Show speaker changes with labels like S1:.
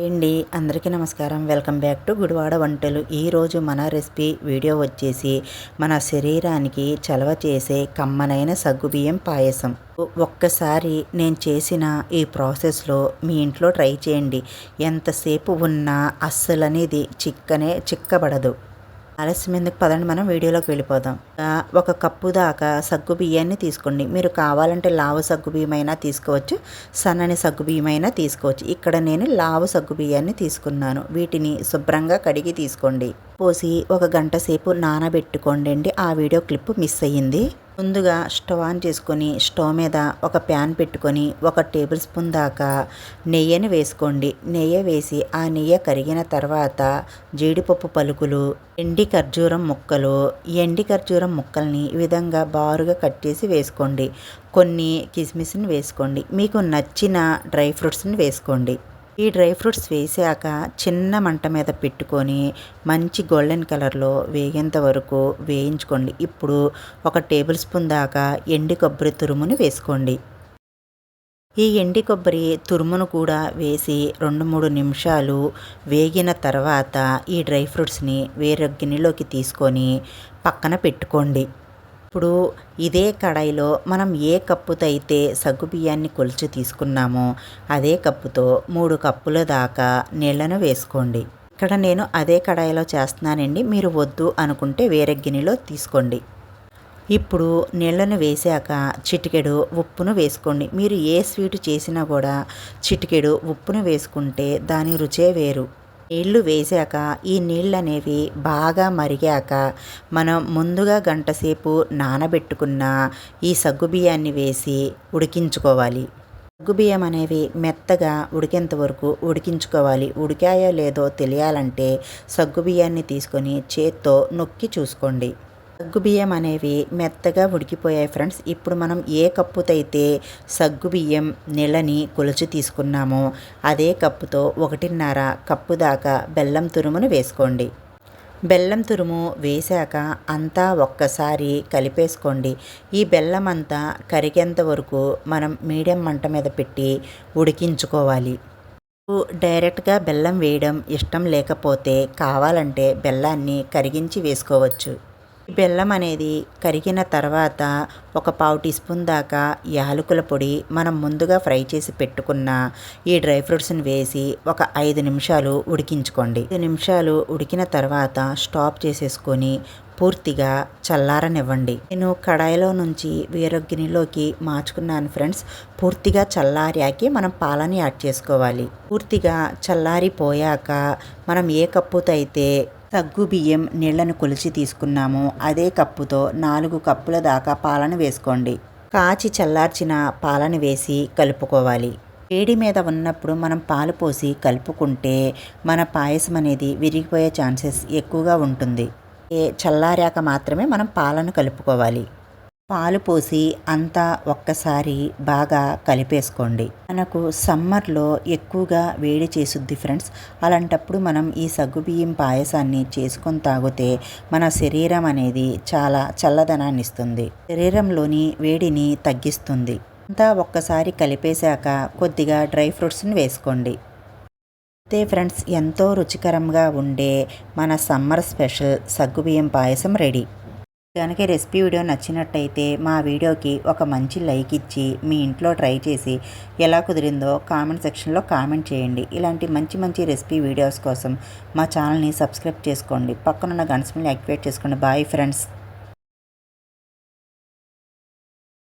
S1: అండి అందరికీ నమస్కారం. వెల్కమ్ బ్యాక్ టు గుడివాడ వంటలు. ఈరోజు మన రెసిపీ వీడియో వచ్చేసి మన శరీరానికి చలవ చేసే కమ్మనైన సగ్గుబియ్యం పాయసం. ఒక్కసారి నేను చేసిన ఈ ప్రాసెస్లో మీ ఇంట్లో ట్రై చేయండి. ఎంతసేపు ఉన్నా అస్సలనేది చిక్కబడదు. ఆలస్యం ఎందుకు, పదండి మనం వీడియోలోకి వెళ్ళిపోదాం. ఒక కప్పు దాకా సగ్గు బియ్యాన్ని తీసుకోండి. మీరు కావాలంటే లావు సగ్గు బియ్యమైనా తీసుకోవచ్చు, సన్నని సగ్గు బియ్యమైనా తీసుకోవచ్చు. ఇక్కడ నేను లావు సగ్గు బియ్యాన్ని తీసుకున్నాను. వీటిని శుభ్రంగా కడిగి తీసుకోండి. పోసి ఒక గంట సేపు నానబెట్టుకోండి. ఆ వీడియో క్లిప్ మిస్ అయ్యింది. ముందుగా స్టవ్ ఆన్ చేసుకొని స్టవ్ మీద ఒక ప్యాన్ పెట్టుకొని 1 టేబుల్ స్పూన్ దాకా నెయ్యిని వేసుకోండి. నెయ్యి వేసి ఆ నెయ్యి కరిగిన తర్వాత జీడిపప్పు పలుకులు, ఎండి ఖర్జూరం ముక్కల్ని ఈ విధంగా బారుగా కట్ చేసి వేసుకోండి. కొన్ని కిస్మిస్ని వేసుకోండి. మీకు నచ్చిన డ్రై ఫ్రూట్స్ని వేసుకోండి. ఈ డ్రై ఫ్రూట్స్ వేసాక చిన్న మంట మీద పెట్టుకొని మంచి గోల్డెన్ కలర్లో వేగేంత వరకు వేయించుకోండి. ఇప్పుడు 1 టేబుల్ స్పూన్ దాకా ఎండి కొబ్బరి తురుముని వేసుకోండి. ఈ ఎండి కొబ్బరి తురుమును కూడా వేసి 2-3 నిమిషాలు వేగిన తర్వాత ఈ డ్రై ఫ్రూట్స్ని వేరే గిన్నెలోకి తీసుకొని పక్కన పెట్టుకోండి. ఇప్పుడు ఇదే కడాయిలో మనం ఏ కప్పుతో అయితే సగ్గుబియ్యాన్ని కొలిచి తీసుకున్నామో అదే కప్పుతో 3 కప్పుల దాకా నీళ్లను వేసుకోండి. ఇక్కడ నేను అదే కడాయిలో చేస్తున్నానండి. మీరు వద్దు అనుకుంటే వేరే గిన్నెలో తీసుకోండి. ఇప్పుడు నీళ్లను వేసాక చిటికెడు ఉప్పును వేసుకోండి. మీరు ఏ స్వీట్ చేసినా కూడా చిటికెడు ఉప్పును వేసుకుంటే దాని రుచే వేరు. నీళ్లు వేసాక ఈ నీళ్ళు అనేవి బాగా మరిగాక మనం ముందుగా గంట సేపు నానబెట్టుకున్న ఈ సగ్గుబియ్యాన్ని వేసి ఉడికించుకోవాలి. సగ్గుబియ్యం అనేవి మెత్తగా ఉడికేంత వరకు ఉడికించుకోవాలి. ఉడికాయో లేదో తెలియాలంటే సగ్గుబియ్యాన్ని తీసుకొని చేత్తో నొక్కి చూసుకోండి. సగ్గుబియ్యం అనేవి మెత్తగా ఉడికిపోయాయి ఫ్రెండ్స్. ఇప్పుడు మనం ఏ కప్పుతో అయితే సగ్గుబియ్యం నీళ్ళని కొలిచి తీసుకున్నామో అదే కప్పుతో 1.5 కప్పు దాకా బెల్లం తురుమును వేసుకోండి. బెల్లం తురుము వేసాక అంతా ఒక్కసారి కలిపేసుకోండి. ఈ బెల్లం అంతా కరిగేంత వరకు మనం మీడియం మంట మీద పెట్టి ఉడికించుకోవాలి. డైరెక్ట్గా బెల్లం వేయడం ఇష్టం లేకపోతే కావాలంటే బెల్లాన్ని కరిగించి వేసుకోవచ్చు. ఈ బెల్లం అనేది కరిగిన తర్వాత 1/4 టీ స్పూన్ దాకా యాలకుల పొడి, మనం ముందుగా ఫ్రై చేసి పెట్టుకున్న ఈ డ్రై ఫ్రూట్స్ని వేసి ఒక 5 నిమిషాలు ఉడికించుకోండి. 5 నిమిషాలు ఉడికిన తర్వాత స్టాప్ చేసేసుకొని పూర్తిగా చల్లారనివ్వండి. నేను కడాయిలో నుంచి వేరొక గిన్నెలోకి మార్చుకున్నాను ఫ్రెండ్స్. పూర్తిగా చల్లారాకి మనం పాలని యాడ్ చేసుకోవాలి. పూర్తిగా చల్లారిపోయాక మనం ఏ కప్పుతో అయితే సగ్గుబియ్యం నీళ్లను కొలిచి తీసుకున్నామో అదే కప్పుతో 4 కప్పుల దాకా పాలను వేసుకోండి. కాచి చల్లార్చిన పాలను వేసి కలుపుకోవాలి. వేడి మీద ఉన్నప్పుడు మనం పాలు పోసి కలుపుకుంటే మన పాయసం అనేది విరిగిపోయే ఛాన్సెస్ ఎక్కువగా ఉంటుంది. చల్లారాక మాత్రమే మనం పాలను కలుపుకోవాలి. పాలు పోసి అంతా ఒక్కసారి బాగా కలిపేసుకోండి. మనకు సమ్మర్లో ఎక్కువగా వేడి చేసుద్ది ఫ్రెండ్స్. అలాంటప్పుడు మనం ఈ సగ్గుబియ్యం పాయసాన్ని చేసుకొని తాగితే మన శరీరం అనేది చాలా చల్లదనాన్ని ఇస్తుంది. శరీరంలోని వేడిని తగ్గిస్తుంది. అంతా ఒక్కసారి కలిపేశాక కొద్దిగా డ్రై ఫ్రూట్స్ని వేసుకోండి. అయితే ఫ్రెండ్స్, ఎంతో రుచికరంగా ఉండే మన సమ్మర్ స్పెషల్ సగ్గుబియ్యం పాయసం రెడీ. కనుక రెసిపీ వీడియో నచ్చినట్టయితే మా వీడియోకి ఒక మంచి లైక్ ఇచ్చి మీ ఇంట్లో ట్రై చేసి ఎలా కుదిరిందో కామెంట్ సెక్షన్లో కామెంట్ చేయండి. ఇలాంటి మంచి మంచి రెసిపీ వీడియోస్ కోసం మా ఛానల్ని సబ్స్క్రైబ్ చేసుకోండి. పక్కనున్న గంట సింబల్ని యాక్టివేట్ చేసుకోండి. Bye friends.